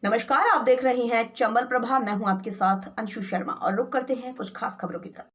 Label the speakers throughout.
Speaker 1: नमस्कार, आप देख रहे हैं चंबल प्रभा। मैं हूं आपके साथ अंशु शर्मा और रुक करते हैं कुछ खास खबरों की तरफ।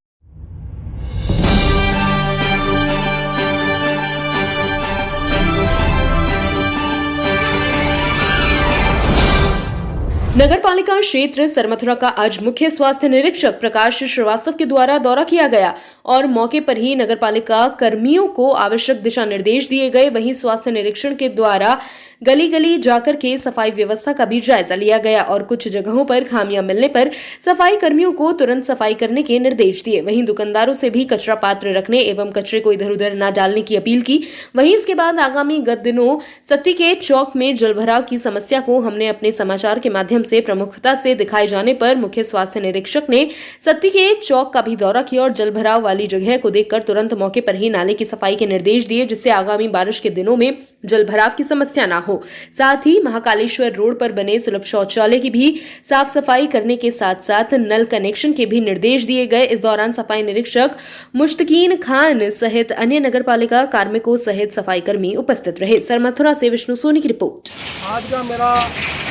Speaker 2: नगर पालिका क्षेत्र सरमथुरा का आज मुख्य स्वास्थ्य निरीक्षक प्रकाश श्रीवास्तव के द्वारा दौरा किया गया और मौके पर ही नगर पालिका कर्मियों को आवश्यक दिशा निर्देश दिए गए। वहीं स्वास्थ्य निरीक्षण के द्वारा गली गली जाकर के सफाई व्यवस्था का भी जायजा लिया गया और कुछ जगहों पर खामियां मिलने पर सफाई कर्मियों को तुरंत सफाई करने के निर्देश दिए। वहीं दुकानदारों से भी कचरा पात्र रखने एवं कचरे को इधर उधर न डालने की अपील की। वहीं इसके बाद आगामी गत दिनों सत्ती के चौक में जलभराव की समस्या को हमने अपने समाचार के माध्यम से प्रमुखता से दिखाए जाने पर मुख्य स्वास्थ्य निरीक्षक ने सत्ती के चौक का भी दौरा किया और जलभराव वाली जगह को देखकर तुरंत मौके पर ही नाले की सफाई के निर्देश दिए, जिससे आगामी बारिश के दिनों में जलभराव की समस्या न हो। साथ ही महाकालेश्वर रोड पर बने सुलभ शौचालय की भी साफ सफाई करने के साथ साथ नल कनेक्शन के भी निर्देश दिए गए। इस दौरान सफाई निरीक्षक मुश्तकीन खान सहित अन्य नगर पालिका कार्मिकों सहित सफाई कर्मी उपस्थित रहे। सरमथुरा से विष्णु सोनी की रिपोर्ट।
Speaker 3: आज का मेरा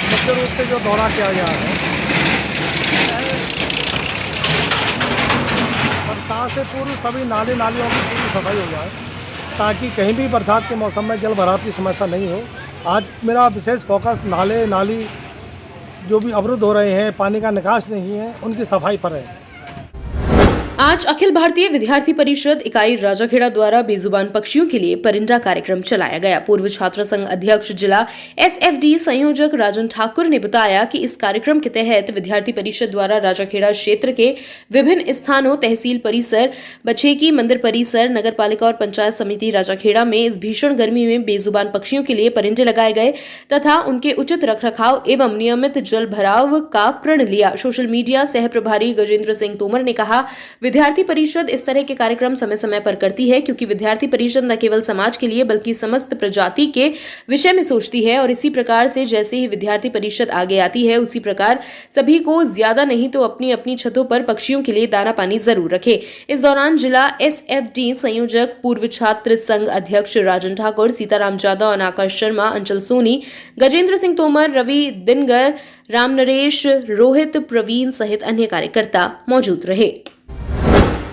Speaker 3: मुख्य रूप से जो दौरा किया गया है, बरसात से पूर्व सभी नालियों की पूरी सफाई हो जाए ताकि कहीं भी बरसात के मौसम में जल भराव की समस्या नहीं हो। आज मेरा विशेष फोकस नाली जो भी अवरुद्ध हो रहे हैं, पानी का निकास नहीं है, उनकी सफाई पर है।
Speaker 2: आज अखिल भारतीय विद्यार्थी परिषद इकाई राजाखेड़ा द्वारा बेजुबान पक्षियों के लिए परिंदा कार्यक्रम चलाया गया। पूर्व छात्र संघ अध्यक्ष जिला एसएफडी संयोजक राजन ठाकुर ने बताया कि इस कार्यक्रम के तहत विद्यार्थी परिषद द्वारा राजाखेड़ा क्षेत्र के विभिन्न स्थानों, तहसील परिसर, बछेकी मंदिर परिसर, नगर पालिका और पंचायत समिति राजाखेड़ा में इस भीषण गर्मी में बेजुबान पक्षियों के लिए परिंदे लगाए गए तथा उनके उचित रखरखाव एवं नियमित जल भराव का प्रण लिया। सोशल मीडिया सह प्रभारी गजेंद्र सिंह तोमर ने कहा, विद्यार्थी परिषद इस तरह के कार्यक्रम समय समय पर करती है क्योंकि विद्यार्थी परिषद न केवल समाज के लिए बल्कि समस्त प्रजाति के विषय में सोचती है और इसी प्रकार से जैसे ही विद्यार्थी परिषद आगे आती है उसी प्रकार सभी को ज्यादा नहीं तो अपनी अपनी छतों पर पक्षियों के लिए दाना पानी जरूर रखे। इस दौरान जिला एसएफडी संयोजक, पूर्व छात्र संघ अध्यक्ष राजन ठाकुर, सीताराम जादव, अनाकाश शर्मा, अंचल सोनी, गजेंद्र सिंह तोमर, रवि दिनगर, राम नरेश, रोहित, प्रवीण सहित अन्य कार्यकर्ता मौजूद रहे।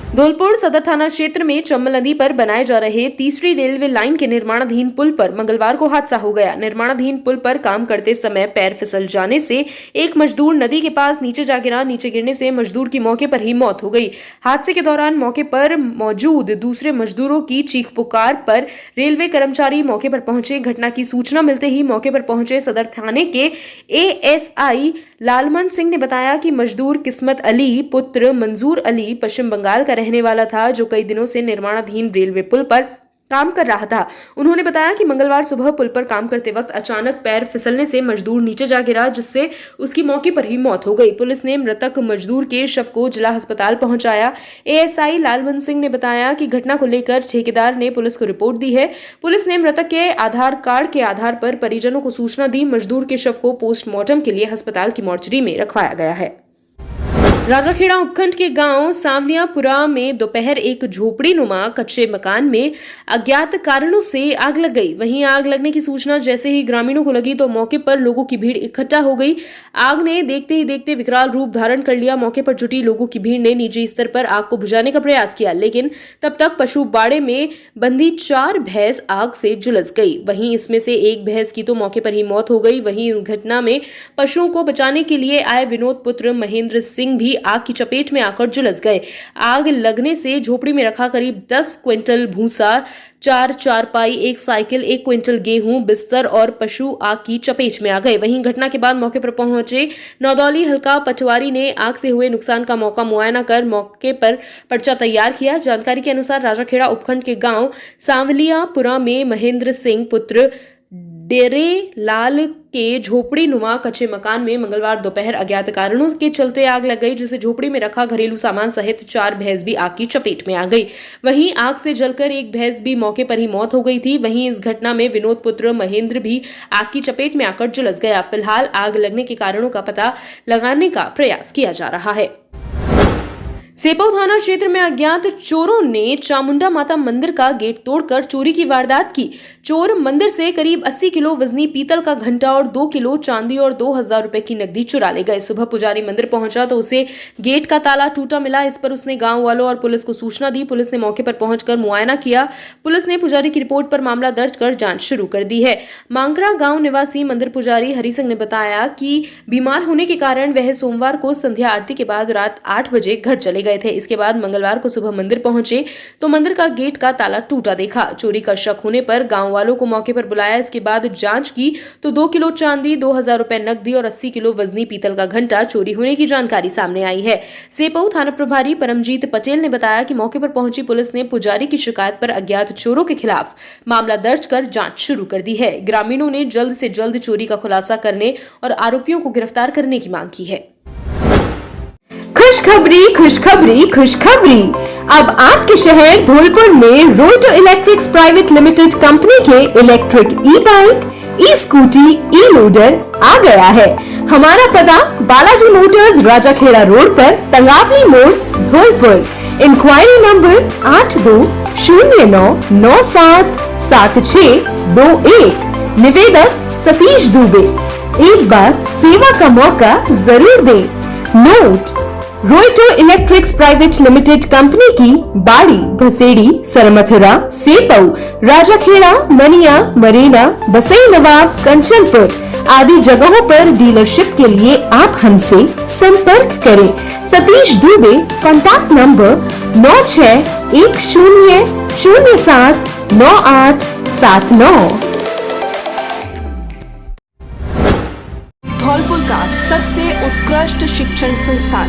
Speaker 2: धौलपुर सदर थाना क्षेत्र में चंबल नदी पर बनाए जा रहे तीसरी रेलवे लाइन के निर्माणाधीन पुल पर मंगलवार को हादसा हो गया। निर्माणाधीन पुल पर काम करते समय पैर फिसल जाने से एक मजदूर नदी के पास नीचे जा गिरा। नीचे गिरने से मजदूर की मौके पर ही मौत हो गई। हादसे के दौरान मौके पर मौजूद दूसरे मजदूरों की चीख पुकार पर रेलवे कर्मचारी मौके पर पहुंचे। घटना की सूचना मिलते ही मौके पर पहुंचे सदर थाने के एएसआई लालमन सिंह ने बताया कि मजदूर किस्मत अली पुत्र मंजूर अली पश्चिम बंगाल का रहने वाला था, जो कई दिनों से निर्माणाधीन रेलवे पुल पर काम कर रहा था। उन्होंने बताया कि मंगलवार सुबह पुल पर काम करते वक्त अचानक पैर फिसलने से मजदूर नीचे जा गिरा, जिससे उसकी मौके पर ही मौत हो गई। पुलिस ने मृतक मजदूर के शव को जिला अस्पताल पहुंचाया। एएसआई लालमन सिंह ने बताया कि घटना को लेकर ठेकेदार ने पुलिस को रिपोर्ट दी है। पुलिस ने मृतक के आधार कार्ड के आधार पर परिजनों को सूचना दी। मजदूर के शव को पोस्टमार्टम के लिए अस्पताल की मोर्चरी में रखवाया गया है। राजाखेड़ा उपखंड के गांव सांवलियापुरा में दोपहर एक झोपड़ी नुमा कच्चे मकान में अज्ञात कारणों से आग लग गई। वहीं आग लगने की सूचना जैसे ही ग्रामीणों को लगी तो मौके पर लोगों की भीड़ इकट्ठा हो गई। आग ने देखते ही देखते विकराल रूप धारण कर लिया। मौके पर जुटी लोगों की भीड़ ने निजी स्तर पर आग को बुझाने का प्रयास किया, लेकिन तब तक पशु बाड़े में बंधी 4 भैंस आग से झुलस गई। वहीं इसमें से एक भैंस की तो मौके पर ही मौत हो गई। वहीं इस घटना में पशुओं को बचाने के लिए आए विनोद पुत्र महेंद्र सिंह भी आग की चपेट में आकर झुलस गए। आग लगने से झोपड़ी में रखा करीब 10 क्विंटल भूसा, 4 चारपाई, 1 साइकिल, 1 क्विंटल गेहूं, बिस्तर और पशु आग की चपेट में आ गए। वहीं घटना के बाद मौके पर पहुंचे नौदौली हल्का पटवारी ने आग से हुए नुकसान का मौका मुआयना कर मौके पर पर्चा तैयार किया। जानकारी के अनुसार राजाखेड़ा उपखंड के गांव सांवलियापुरा में महेंद्र सिंह पुत्र डेरे लाल के झोपड़ी नुमा कच्चे मकान में मंगलवार दोपहर अज्ञात कारणों के चलते आग लग गई, जिससे झोपड़ी में रखा घरेलू सामान सहित 4 भैंस भी आग की चपेट में आ गई। वहीं आग से जलकर एक भैंस भी मौके पर ही मौत हो गई थी। वहीं इस घटना में विनोद पुत्र महेंद्र भी आग की चपेट में आकर झुलस गया। फिलहाल आग लगने के कारणों का पता लगाने का प्रयास किया जा रहा है। सेपऊ थाना क्षेत्र में अज्ञात चोरों ने चामुंडा माता मंदिर का गेट तोड़कर चोरी की वारदात की। चोर मंदिर से करीब 80 किलो वजनी पीतल का घंटा और 2 किलो चांदी और 2000 रुपए की नकदी चुरा ले गए। सुबह पुजारी मंदिर पहुंचा तो उसे गेट का ताला टूटा मिला। इस पर उसने गांव वालों और पुलिस को सूचना दी। पुलिस ने मौके पर पहुंचकर मुआयना किया। पुलिस ने पुजारी की रिपोर्ट पर मामला दर्ज कर जांच शुरू कर दी है। मांकरा गांव निवासी मंदिर पुजारी हरि सिंह ने बताया कि बीमार होने के कारण वह सोमवार को संध्या आरती के बाद रात 8 बजे घर चले गए थे। इसके बाद मंगलवार को सुबह मंदिर पहुंचे तो मंदिर का गेट का ताला टूटा देखा। चोरी का शक होने पर गांव वालों को मौके पर बुलाया। इसके बाद जांच की तो 2 किलो चांदी, 2000 रुपए नकदी और 80 किलो वजनी पीतल का घंटा चोरी होने की जानकारी सामने आई है। सेपऊ थाना प्रभारी परमजीत पटेल ने बताया कि मौके पर पहुंची पुलिस ने पुजारी की शिकायत पर अज्ञात चोरों के खिलाफ मामला दर्ज कर जांच शुरू कर दी है। ग्रामीणों ने जल्द से जल्द चोरी का खुलासा करने और आरोपियों को गिरफ्तार करने की मांग की है।
Speaker 4: खुशखबरी खुशखबरी खुशखबरी, अब आपके शहर धौलपुर में रोटो इलेक्ट्रिक्स प्राइवेट लिमिटेड कंपनी के इलेक्ट्रिक ई बाइक, ई स्कूटी, ई लोडर आ गया है। हमारा पता बालाजी मोटर्स राजाखेड़ा रोड पर तंगावली मोड़ धौलपुर। Inquiry number 8209977621। निवेदक सतीश दुबे। एक बार सेवा का मौका जरूर दें। नोट, रोटो इलेक्ट्रिक्स प्राइवेट लिमिटेड कंपनी की बाड़ी, भसेड़ी, सरमथुरा, सेपऊ, राजाखेड़ा, मनिया, मरेना, बसई नवाब, कंचनपुर आदि जगहों पर डीलरशिप के लिए आप हमसे संपर्क करें। Satish Dubey, contact number 9610079879।
Speaker 5: धौलपुर का सबसे उत्कृष्ट शिक्षण संस्थान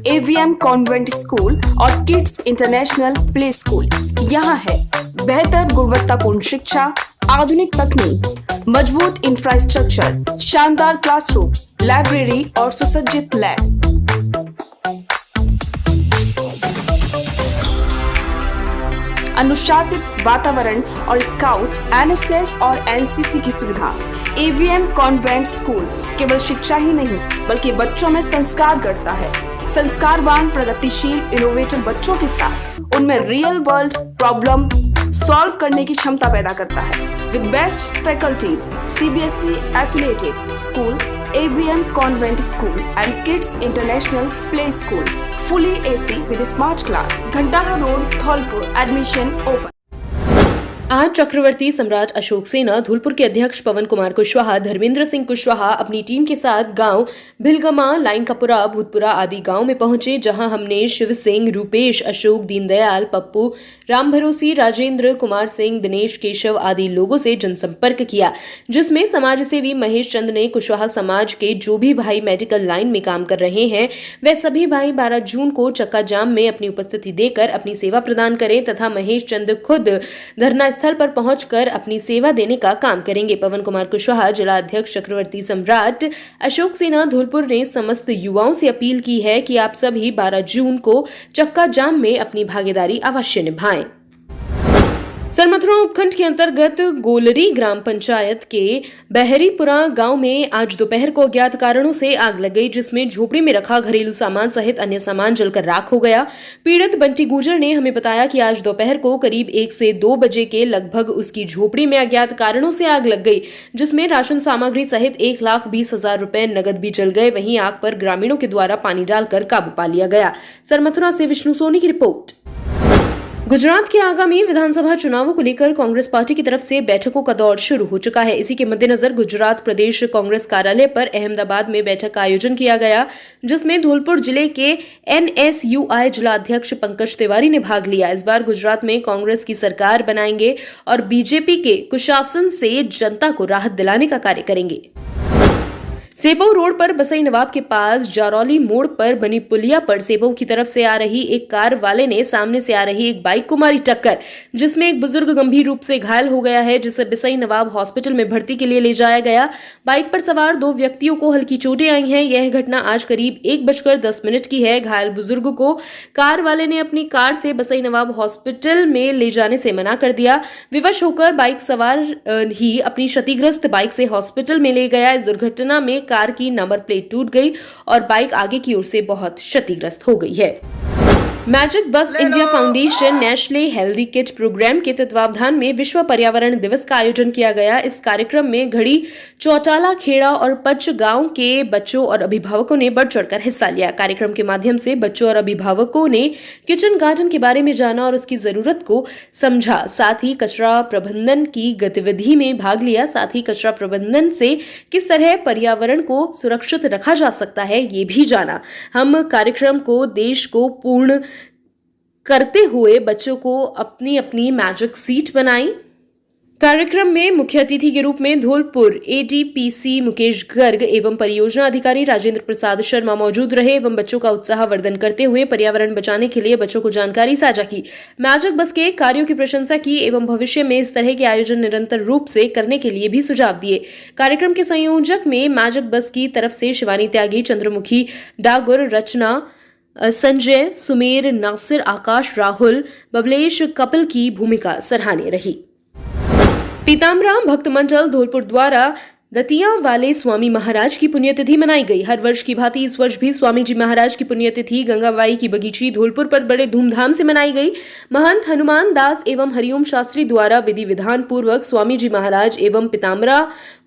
Speaker 5: AVM कॉन्वेंट स्कूल और किड्स इंटरनेशनल प्ले स्कूल यहाँ है। बेहतर गुणवत्तापूर्ण शिक्षा, आधुनिक तकनीक, मजबूत इंफ्रास्ट्रक्चर, शानदार क्लासरूम, लाइब्रेरी और सुसज्जित लैब। अनुशासित वातावरण और स्काउट, NSS और NCC की सुविधा। AVM कॉन्वेंट स्कूल केवल शिक्षा ही नहीं बल्कि बच्चों में संस्कार गढ़ता है। संस्कारवान, प्रगतिशील, इनोवेटिव बच्चों के साथ उनमें रियल वर्ल्ड प्रॉब्लम सॉल्व करने की क्षमता पैदा करता है। With best faculties, CBSE affiliated school, AVM convent school and kids international play school, fully AC with smart class, Ghantaghar road, Dholpur. Admission open.
Speaker 2: आज चक्रवर्ती सम्राट अशोक सेना, धौलपुर के अध्यक्ष पवन कुमार कुशवाहा, धर्मेंद्र सिंह कुशवाहा अपनी टीम के साथ गांव भिलगमा, लाइनकापुरा, भूतपुरा आदि गांव में पहुंचे, जहां हमने शिव सिंह, रूपेश, अशोक, दीनदयाल, पप्पू, राम भरोसी, राजेंद्र, कुमार सिंह, दिनेश, केशव आदि लोगों से जनसंपर्क किया, जिसमें समाज सेवी महेश चंद ने कुशवाहा समाज के जो भी भाई मेडिकल लाइन में काम कर रहे हैं वे सभी भाई 12 जून को चक्का जाम में अपनी उपस्थिति देकर अपनी सेवा प्रदान करें तथा महेश चंद खुद धरना स्थल पर पहुंचकर अपनी सेवा देने का काम करेंगे। पवन कुमार कुशवाहा, जिला अध्यक्ष चक्रवर्ती सम्राट अशोक सेना धौलपुर ने समस्त युवाओं से अपील की है कि आप सभी 12 जून को चक्का जाम में अपनी भागीदारी अवश्य निभाएं। सरमथुरा उपखंड के अंतर्गत गोलरी ग्राम पंचायत के बहरीपुरा गांव में आज दोपहर को अज्ञात कारणों से आग लग गई, जिसमें झोपड़ी में रखा घरेलू सामान सहित अन्य सामान जलकर राख हो गया। पीड़ित बंटी गुर्जर ने हमें बताया कि आज दोपहर को करीब 1 से 2 बजे के लगभग उसकी झोपड़ी में अज्ञात कारणों से आग लग गई, जिसमें राशन सामग्री सहित 1,20,000 रुपए नगद भी जल गए। वहीं आग पर ग्रामीणों के द्वारा पानी डालकर काबू पा लिया गया। सरमथुरा से विष्णु सोनी की रिपोर्ट। गुजरात के आगामी विधानसभा चुनावों को लेकर कांग्रेस पार्टी की तरफ से बैठकों का दौर शुरू हो चुका है। इसी के मद्देनजर गुजरात प्रदेश कांग्रेस कार्यालय पर अहमदाबाद में बैठक का आयोजन किया गया, जिसमें धौलपुर जिले के NSUI जिला अध्यक्ष पंकज तिवारी ने भाग लिया। इस बार गुजरात में कांग्रेस की सरकार बनाएंगे और बीजेपी के कुशासन से जनता को राहत दिलाने का कार्य करेंगे। सेपऊ रोड पर बसई नवाब के पास जारौली मोड़ पर बनी पुलिया पर सेपऊ की तरफ से आ रही एक कार वाले ने सामने से आ रही एक बाइक को मारी टक्कर, जिसमें एक बुजुर्ग गंभीर रूप से घायल हो गया है, जिसे बसई नवाब हॉस्पिटल में भर्ती के लिए ले जाया गया। बाइक पर सवार 2 व्यक्तियों को हल्की चोटें आई हैं। यह घटना आज करीब 1:10 की है। घायल बुजुर्ग को कार वाले ने अपनी कार से बसई नवाब हॉस्पिटल में ले जाने से मना कर दिया। विवश होकर बाइक सवार ही अपनी क्षतिग्रस्त बाइक से हॉस्पिटल में ले गया। इस दुर्घटना में कार की नंबर प्लेट टूट गई और बाइक आगे की ओर से बहुत क्षतिग्रस्त हो गई है। Magic bus India foundation national healthy kit program के तत्वावधान में विश्व पर्यावरण दिवस का आयोजन किया गया। इस कार्यक्रम में घड़ी, चौटाला, खेड़ा और पच गांव के बच्चों और अभिभावकों ने बढ़ चढ़कर हिस्सा लिया। कार्यक्रम के माध्यम से बच्चों और अभिभावकों ने किचन गार्डन के बारे में जाना और उसकी जरूरत को समझा। साथ ही कचरा प्रबंधन की गतिविधि में भाग लिया। साथ ही कचरा प्रबंधन से किस तरह पर्यावरण को सुरक्षित रखा जा सकता है ये भी जाना। हम कार्यक्रम को देश को पूर्ण करते हुए बच्चों को अपनी अपनी मैजिक सीट बनाई। कार्यक्रम में मुख्य अतिथि के रूप में धौलपुर एडीपीसी मुकेश गर्ग एवं परियोजना अधिकारी राजेंद्र प्रसाद शर्मा मौजूद रहे एवं बच्चों का उत्साह वर्धन करते हुए पर्यावरण बचाने के लिए बच्चों को जानकारी साझा की। मैजिक बस के कार्यों की प्रशंसा की एवं भविष्य में इस तरह के आयोजन निरंतर रूप से करने के लिए भी सुझाव दिए। कार्यक्रम के संयोजक में मैजिक बस की तरफ से शिवानी त्यागी, चंद्रमुखी डागुर, रचना, संजय, सुमेर, नासिर, आकाश, राहुल, बबलेश, कपिल की भूमिका सराहनीय रही। पीताम्बराम भक्त मंडल धौलपुर द्वारा दतिया वाले स्वामी महाराज की पुण्यतिथि मनाई गई। हर वर्ष की भांति इस वर्ष भी स्वामी जी महाराज की पुण्यतिथि गंगाबाई की बगीची धौलपुर पर बड़े धूमधाम से मनाई गई। महंत हनुमान दास एवं हरिओम शास्त्री द्वारा विधि विधान पूर्वक स्वामी जी महाराज एवं पीताम्बरा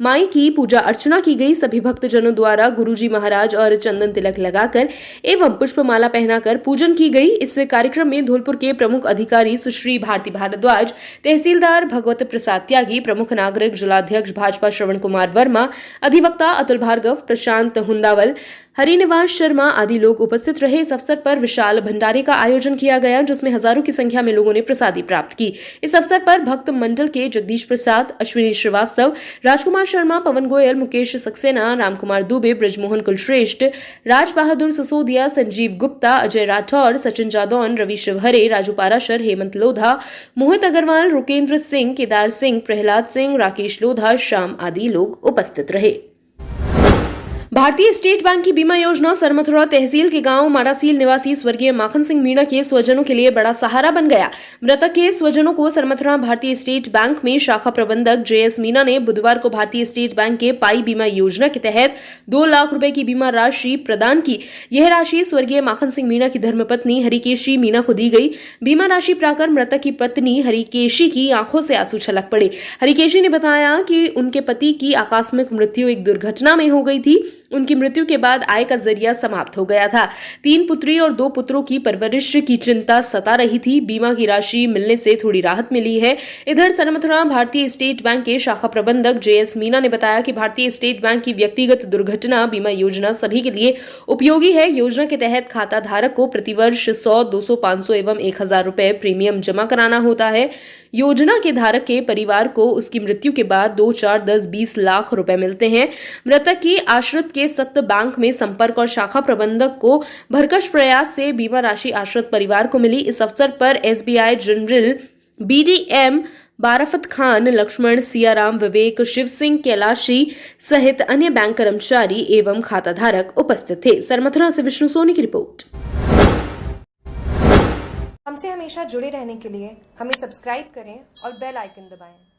Speaker 2: माई की पूजा अर्चना की गई। सभी भक्तजनों द्वारा गुरु जी महाराज और चंदन तिलक लगाकर एवं पुष्पमाला पहनाकर पूजन की गई। इस कार्यक्रम में धौलपुर के प्रमुख अधिकारी सुश्री भारती भारद्वाज, तहसीलदार भगवत प्रसाद त्यागी, प्रमुख नागरिक जिलाध्यक्ष भाजपा श्रवण कुमार वर्मा, अधिवक्ता अतुल भार्गव, प्रशांत हुंदावल, हरिनिवास शर्मा आदि लोग उपस्थित रहे। इस अवसर पर विशाल भंडारे का आयोजन किया गया जिसमें हजारों की संख्या में लोगों ने प्रसादी प्राप्त की। इस अवसर पर भक्त मंडल के जगदीश प्रसाद, अश्विनी श्रीवास्तव, राजकुमार शर्मा, पवन गोयल, मुकेश सक्सेना, रामकुमार दुबे, ब्रजमोहन कुलश्रेष्ठ, राज बहादुर ससोदिया, संजीव गुप्ता, अजय राठौर, सचिन जादौन, रवि शिवहरे, राजू पाराशर, हेमंत लोधा, मोहित अग्रवाल, रुकेंद्र सिंह, केदार सिंह, प्रहलाद सिंह, राकेश लोधा, श्याम आदि लोग उपस्थित रहे। भारतीय स्टेट बैंक की बीमा योजना सरमथुरा तहसील के गांव मारासील निवासी स्वर्गीय माखन सिंह मीणा के स्वजनों के लिए बड़ा सहारा बन गया। मृतक के स्वजनों को सरमथुरा भारतीय स्टेट बैंक में शाखा प्रबंधक JS मीणा ने बुधवार को भारतीय स्टेट बैंक के पाई बीमा योजना के तहत 2 लाख रुपए की बीमा राशि प्रदान की। यह राशि स्वर्गीय माखन सिंह मीणा की धर्मपत्नी हरिकेशी मीणा को दी गई। बीमा राशि पाकर मृतक की पत्नी हरिकेशी की आंखों से आंसू छलक पड़े। हरिकेशी ने बताया कि उनके पति की आकस्मिक मृत्यु एक दुर्घटना में हो गई थी। उनकी मृत्यु के बाद आय का जरिया समाप्त हो गया था। 3 पुत्री और 2 पुत्रों की परवरिश की चिंता सता रही थी। बीमा की राशि मिलने से थोड़ी राहत मिली है। इधर सरमथुरा भारतीय स्टेट बैंक के शाखा प्रबंधक JS मीणा ने बताया कि भारतीय स्टेट बैंक की व्यक्तिगत दुर्घटना बीमा योजना सभी के लिए उपयोगी है। योजना के तहत खाता धारक को प्रतिवर्ष 100, 200, 500 एवं 1000 रुपए प्रीमियम जमा कराना होता है। योजना के धारक के परिवार को उसकी मृत्यु के बाद 2, 4, 10, 20 लाख रुपए मिलते हैं। मृतक की आश्रित के सत्य बैंक में संपर्क और शाखा प्रबंधक को भरकश प्रयास से बीमा राशि आश्रित परिवार को मिली। इस अवसर पर SBI general BDM Barafat Khan, Laxman, Siyaram, Vivek, Shiv Singh, Kailashi सहित अन्य बैंक कर्मचारी एवं खाताधारक उपस्थित थे। सरमथुरा से विष्णु सोनी की रिपोर्ट।
Speaker 6: हमसे हमेशा जुड़े रहने के लिए हमें सब्सक्राइब करें और बेल आइकन दबाएं।